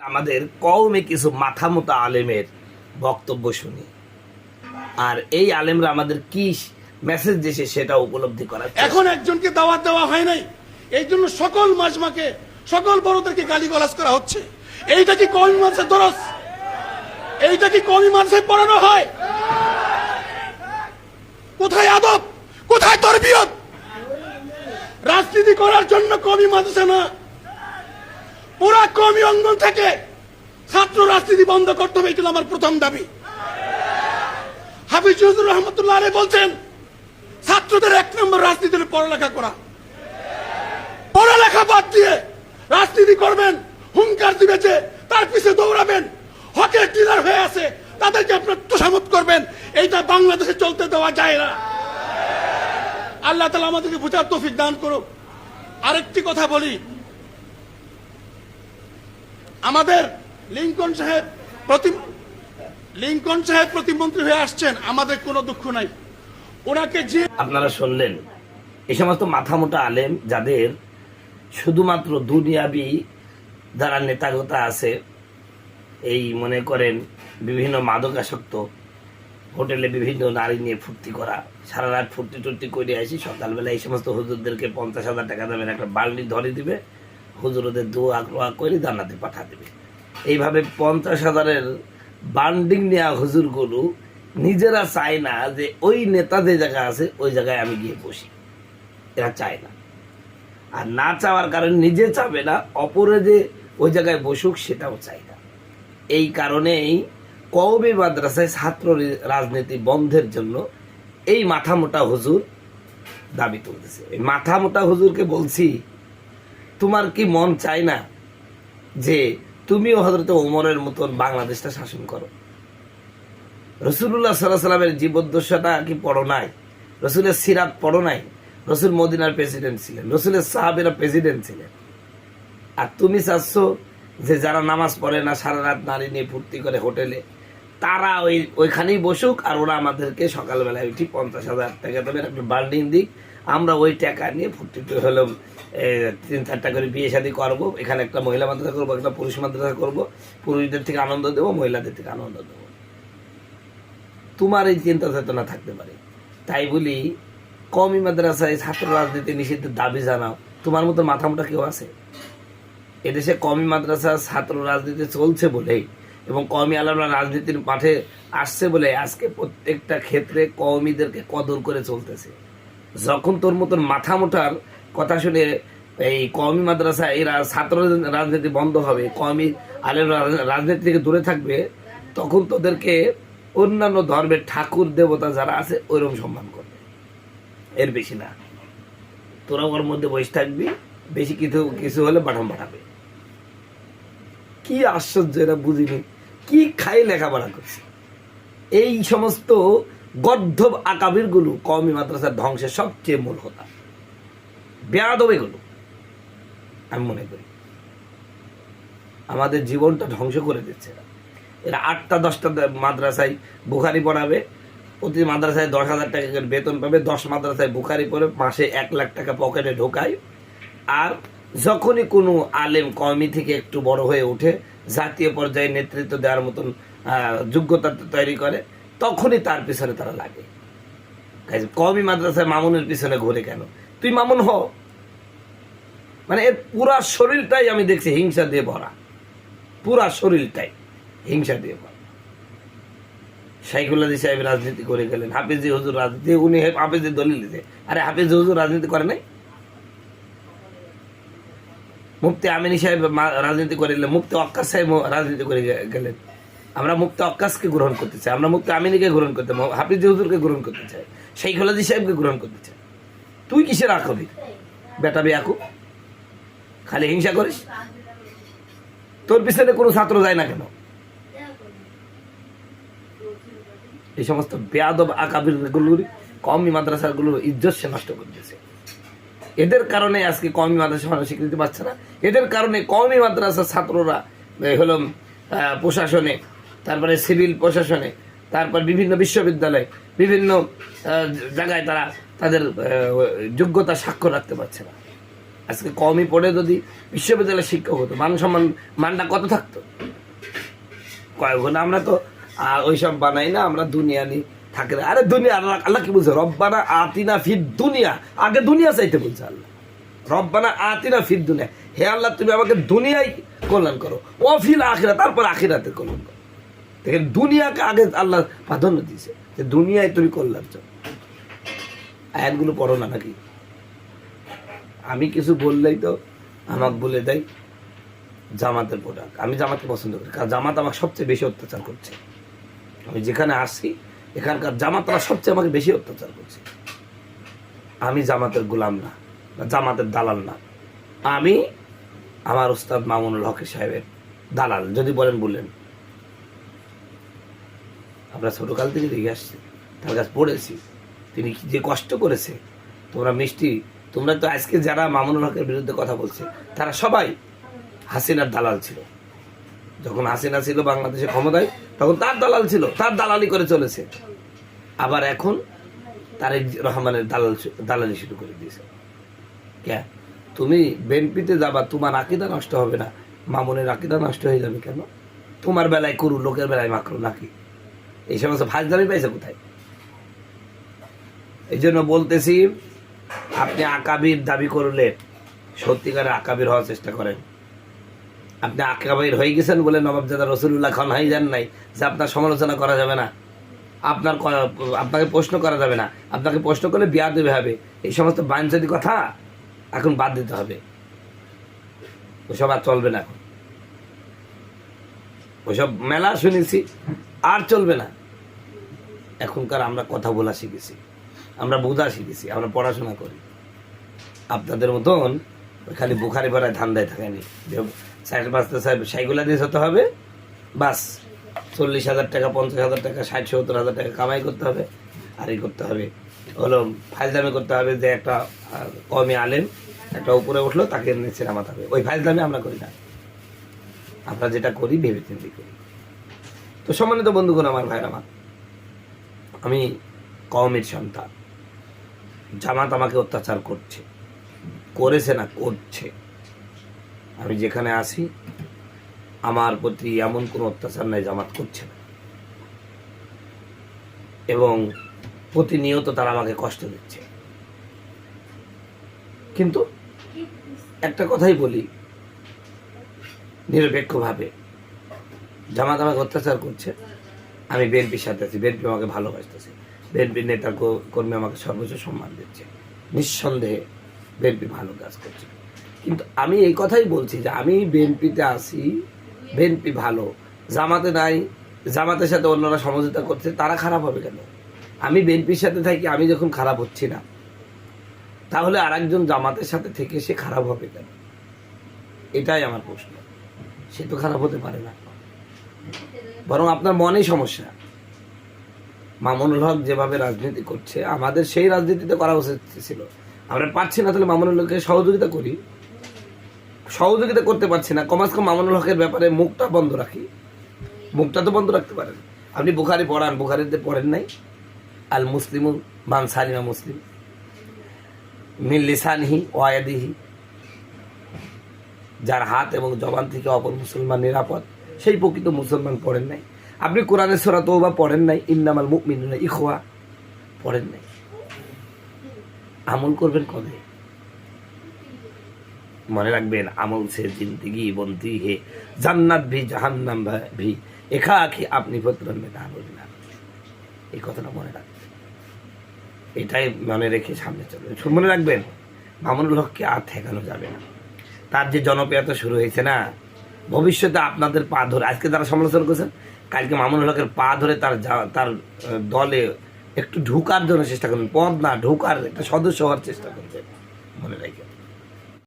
আমাদের কওমে কিছু মাথা মোটা আলেমের বক্তব্য শুনি, আর এই আলেমরা আমাদের কি মেসেজ দিয়েছে সেটা উপলব্ধি করা। এখন একজনকে দাওয়াত দেওয়া হয় নাই, এই জন্য সকল মাজমাকে সকল বড়দেরকে গালিগালাজ করা হচ্ছে। এইটা কি কওমি মাদ্রাসার দরস? এইটা কি কওমি মাদ্রাসায় পড়ানো হয়? কোথায় আদব, কোথায় তরবিয়ত? রাজনীতি করার জন্য কওমি মাদ্রাসা না, পুরা কওমি অঙ্গন থেকে ছাত্র রাজনীতি বন্ধ করতে হবে, এটা আমার প্রথম দাবি। হাফিজ হুজুর রহমতুল্লাহ আলাইহি বলছেন, ছাত্রদের 1 নম্বর রাজনীতির পড়ালেখা করা। পড়ালেখা বাদ দিয়ে রাজনীতি করবেন, হুঙ্কার দিবে যে তার পিছে দৌড়াবেন, হকের ডিলার হয়ে আছে তাদেরকে আপনার তোষামত করবেন, এইটা বাংলাদেশে চলতে দেওয়া যায় না। আল্লাহ তাআলা আমাদেরকে বুঝার তৌফিক দান করুক। আরেকটি কথা বলি, আমাদের লিংকন সাহেব প্রতিমন্ত্রী হয়ে আসছেন, আমাদের কোনো দুঃখ নাই। ওনাকে যে আপনারা শুনলেন, এই সমস্ত মাথা মোটা আলেম যাদের শুধুমাত্র দুনিয়াবি যারা নেতাগোতা আছে, এই মনে করেন বিভিন্ন মাদকাসক্ত, হোটেলে বিভিন্ন নারী নিয়ে ফুর্তি করা, সারা রাত ফুর্তি টুর্তি করে আসি, সকালবেলা এই সমস্ত হুজুরদেরকে 50,000 টাকা দামের একটা বাল্টি ধরে দিবে, হুজুর ওদের দোয়া করে জান্নাতে পাঠা দেবে। এইভাবে 50,000-এর বান্ডিং নেওয়া হুজুরগুলো নিজেরা চায় না যে ওই নেতা যে জায়গা আছে ওই জায়গায় আমি গিয়ে বসি, এরা চায় না। আর না চাওয়ার কারণে নিজে চাবে না, অপরে যে ওই জায়গায় বসুক সেটাও চায় না। এই কারণেই কওমি মাদ্রাসায় ছাত্র রাজনীতি বন্ধের জন্য এই মাথা মোটা হুজুর দাবি তুলতেছে। এই মাথা মোটা হুজুরকে বলছি, তোমার কি মন চায় না যে তুমিও হযরত ওমরের মতন বাংলাদেশটা শাসন করো? রাসূলুল্লাহ সাল্লাল্লাহু আলাইহি ওয়াসাল্লামের জীবদ্দশাটা কি পড়ো নাই? রাসূলের সিরাত পড়ো নাই? রাসূল মদিনার প্রেসিডেন্ট ছিলেন, রাসূলের সাহাবীরা প্রেসিডেন্ট ছিলেন। আর তুমি চাচ্ছ যে যারা নামাজ পড়ে না, সারা রাত নারী নিয়ে ফুর্তি করে হোটেলে, তারা ওইখানেই বসুক, আর ওরা আমাদেরকে সকালবেলায় উঠি 50,000 টাকা দেবেন, একটা বাল্ডিং দিক, আমরা ওই টাকা নিয়ে ফুর্তি হলো 3-4টা করে বিয়ে শাদী করবো, এখানে একটা মহিলা মাদ্রাসা করবো, একটা পুরুষ মাদ্রাসা করবো, পুরুষদের থেকে আনন্দ দেবো, মহিলাদের থেকে আনন্দ দেবো। তোমার এই চিন্তা চেতনা থাকতে পারে, তাই বলি কওমি মাদ্রাসায় ছাত্র রাজনীতি নিষিদ্ধের দাবি জানাও। তোমার মতো মাথা মোটা কেউ আছে? এদেশে কওমি মাদ্রাসা ছাত্র রাজনীতি চলছে বলেই এবং কওমি আলেমরা রাজনীতির মাঠে আসছে বলে আজকে প্রত্যেকটা ক্ষেত্রে কওমিদেরকে কদর করে চলতেছে। যখন তোর মতন মাথা মোটার কথা শুনে এই কওমি মাদ্রাসা এই ছাত্র রাজনীতি বন্ধ হবে, কওমি আলেম রাজনীতি থেকে দূরে থাকবে, তখন তোদেরকে অন্যান্য ধর্মের ঠাকুর দেবতা যারা আছে ওইরকম সম্মান করবে, এর বেশি না। তোরা ওর মধ্যে বসে থাকবি, বেশি কিছু হলে বাটন পাঠাবে। কি আশ্চর্য, এরা বুঝিনি কি খাই লেখাপড়া করছে। এই সমস্ত গর্ধব আকাবির গুলো কওমি মাদ্রাসার ধ্বংসের সবচেয়ে মূল হোতা, বেয়াদব এগুলো। আমি মনে করি আমাদের জীবনটা ধ্বংস করে দিচ্ছে এরা। 8টা-10টা মাদ্রাসায় বুখারি পড়াবে, প্রতি মাদ্রাসায় 10,000 টাকা করে বেতন পাবে, 10 মাদ্রাসায় বুখারি পড়ে মাসে 1 লাখ টাকা পকেটে ঢোকায়। আর যখনই কোনো আলেম কওমি থেকে একটু বড় হয়ে ওঠে, জাতীয় পর্যায়ে নেতৃত্ব দেওয়ার মতন যোগ্যতা তৈরি করে, তখনই তার পিছনে তারা লাগে। কওমি মাদ্রাসায় মামুনের পিছনে ঘুরে কেন? তুই মামুন হ। মানে এর পুরা শরীরটাই আমি দেখছি হিংসা দিয়ে ভরা, পুরা শরীরটাই হিংসা দিয়ে ভরা। শাইখুল হাদিস সাহেব রাজনীতি করে গেলেন, হাফিজি হুজুর রাজনীতি, উনি হাফিজের দলিল দিতে। আরে হাফিজ হুজুর রাজনীতি করে নাই? মুফতি আমিনী সাহেব রাজনীতি করে গেলেন, মুফতি অক্কাস সাহেব রাজনীতি করে গেলেন। আমরা মুফতি অক্কাসকে গ্রহণ করতে চাই, আমরা মুফতি আমিনীকে গ্রহণ করতে, হাফিজ হুজুরকে গ্রহণ করতে চাই, শাইখুল হাদিস সাহেবকে গ্রহণ করতে চাই। তুই কিসের আকবি বেটা বেয়াকু? খালি হিংসা করিস। তোর পিছনে কোনো ছাত্র যায় না কেন? এই সমস্ত বেয়াদব আকাবির গুলোর কওমি মাদ্রাসাগুলোর ইজ্জত সে নষ্ট করতেছে। এদের কারণে আজকে কওমি মাদ্রাসা স্বীকৃতি পাচ্ছে না। এদের কারণে কওমি মাদ্রাসার ছাত্ররা হলো প্রশাসনে, তারপরে সিভিল প্রশাসনে, তারপর বিভিন্ন বিশ্ববিদ্যালয়, বিভিন্ন জায়গায় তারা তাদের যোগ্যতা স্বাক্ষর রাখতে পারছে না। আজকে কওমি পড়ে যদি বিশ্ববিদ্যালয়ের শিক্ষক হতো, মানটা কত থাকতো? কয়েক ঘন্টা আমরা তো ওইসব বানাই না, আমরা দুনিয়া নি থাকে না। আরে দুনিয়া আল্লাহ কি বলছে, রব্বানা আতিনা ফিদ দুনিয়া, আগে দুনিয়া চাইতে বলছে আল্লাহ, রব্বানা আতিনা ফিদ দুনিয়া, হে আল্লাহ তুমি আমাকে দুনিয়ায় কল্যাণ করো, ও ফিল আখিরা, তারপর আখিরাতে কল্যাণ করো। দেখেন দুনিয়াকে আগে আল্লাহ প্রাধান্য দিয়েছে, যে দুনিয়ায় তুমি কল্যাণ চাও। আয়াতগুলো পড়ো না নাকি? আমি কিছু বললেই তো আমাকে বলে দেয় জামাতের প্রোডাক্ট। আমি জামাতকে পছন্দ করি, কারণ জামাত আমাকে সবচেয়ে বেশি অত্যাচার করছে। আমি যেখানে আসছি এখানকার জামাতরা সবচেয়ে আমাকে বেশি অত্যাচার করছে। আমি জামাতের গোলাম না, বা জামাতের দালাল না, আমি আমার উস্তাদ মামুনুল হক সাহেবের দালাল। যদি বলেন বললেন, আমরা ছোটকাল থেকে দেখে আসছি, তার কাছে পড়েছি, তিনি যে কষ্ট করেছে। তোমরা মিষ্টি, তোমরা তো আজকে যারা মামুনুল হকের বিরুদ্ধে কথা বলছে তারা সবাই হাসিনার দালাল ছিল। যখন হাসিনা ছিল বাংলাদেশে ক্ষমতায়, তখন তার দালাল ছিল, তার দালালি করে চলেছে। আবার এখন তারেক রহমানের দালালি শুরু করে দিয়েছে। কে তুমি বিএনপিতে যাবা, তোমার আকিদা নষ্ট হবে না, মামুনের আকিদা নষ্ট হয়ে যাবে কেন? তোমার বেলায় করু, লোকের বেলায় মাকরু নাকি? এই সমস্ত ফাজদামি পাইছে কোথায়? এই জন্য বলতেছি, আপনি আকাবির দাবি করলে সত্যিকারে আকাবির হওয়ার চেষ্টা করেন। আপনি আকাবির হয়ে গেছেন বলে নবাবজাদা রসুল্লাহ খান হয়ে যান নাই যে আপনার সমালোচনা করা যাবে না, আপনাকে প্রশ্ন করা যাবে না, আপনাকে প্রশ্ন করলে বেয়াদবি হবে। এই সমস্ত বাঞ্ছাদি কথা এখন বাদ দিতে হবে, ওসব আর চলবে না। এখন ওসব মেলা শুনেছি, আর চলবে না। এখনকার আমরা কথা বলা শিখেছি, আমরা বোঝা শিখেছি, আমরা পড়াশোনা করি। আপনাদের মতন খালি বুখারি পড়ায় ধান্দায় থাকেনি, সাইকেল বাঁচতে সাইকেলা দিয়ে হতে হবে, বাস 40,000 টাকা 50,000 টাকা 60-70,000 টাকা কামাই করতে হবে, আর এই করতে হবে হলো ফাইজলামি করতে হবে, যে একটা কমে আলেম একটা উপরে উঠলো তাকে নিচে নামাতে হবে। ওই ফাইজলামি আমরা করি না, আমরা যেটা করি ভেবে চিন্তে করি। তো সম্মানিত বন্ধুগণ, আমার ভাইরা, আমি কওমের সন্তান। জামাত আমাকে অত্যাচার করেছে না, করছে। আমি যেখানে আসি আমার প্রতি এমন কোনো অত্যাচার নাই জামাত করছে না, এবং প্রতিনিয়ত তারা আমাকে কষ্ট দিচ্ছে। কিন্তু একটা কথাই বলি নিরপেক্ষভাবে, জামাত আমাকে অত্যাচার করছে, আমি বিএনপির সাথে আছি, বিএনপি আমাকে ভালোবাসতেছে, বিএনপির নেতা কর্মী আমাকে সর্বোচ্চ সম্মান দিচ্ছে, নিঃসন্দেহে বিএনপি ভালো কাজ করছে। কিন্তু আমি এই কথাই বলছি যে আমি বিএনপিতে আছি, বিএনপি ভালো, জামাতে নাই, জামাতের সাথে অন্যরা সমঝোতা করছে, তারা খারাপ হবে কেন? আমি বিএনপির সাথে থাকি, আমি যখন খারাপ হচ্ছি না, তাহলে আরেকজন জামাতের সাথে থেকে সে খারাপ হবে কেন? এটাই আমার প্রশ্ন। সে তো খারাপ হতে পারে না, বরং আপনার মনেই সমস্যা। মামুনুল হক যেভাবে রাজনীতি করছে, আমাদের সেই রাজনীতিতে করা উচিত ছিল। আমরা পারছি না, তাহলে মামুনুল হককে সহযোগিতা করি। সহযোগিতা করতে পারছি না, কমাস কম মামুনুল হকের ব্যাপারে মুখটা বন্ধ রাখি। মুখটা তো বন্ধ রাখতে পারেন। আপনি বুখারি পড়ান, বুখারিতে পড়েন নাই আল মুসলিমু মান সালিমা মুসলিম মিন লিসানিহি ওয়া ইয়াদিহি, যার হাত এবং জবান থেকে অপর মুসলমান নিরাপদ, সেই প্রকৃত মুসলমান পড়েন নাই। আপনি কোরআনের সূরা তওবা পড়েন নাই, ইন্নামাল মুমিনুনা ইখওয়া পড়েন নাই। আমল করবেন কবে? মনে রাখবেন, আমল সে জিন্দগি বনতি হে, জান্নাত ভি জাহান্নাম ভি একা আখি আপনি পত্রন মে দান না। এই কথাটা মনে রাখবেন, এটাই মনে রেখে সামনে চলবেন। মনে রাখবেন, মামুনুল হককে আর ঠেকানো যাবে না। তার যে জনপ্রিয়তা শুরু হয়েছে না, ভবিষ্যতে আপনাদের পা ধরে, আজকে যারা সমালোচনা করছেন, কালকে মামুনুল হকের পা ধরে তার দলে একটু ঢুকার জন্য চেষ্টা করবেন, পদ না ঢুকার একটা সদস্য হওয়ার চেষ্টা করবেন, মনে রাখবেন।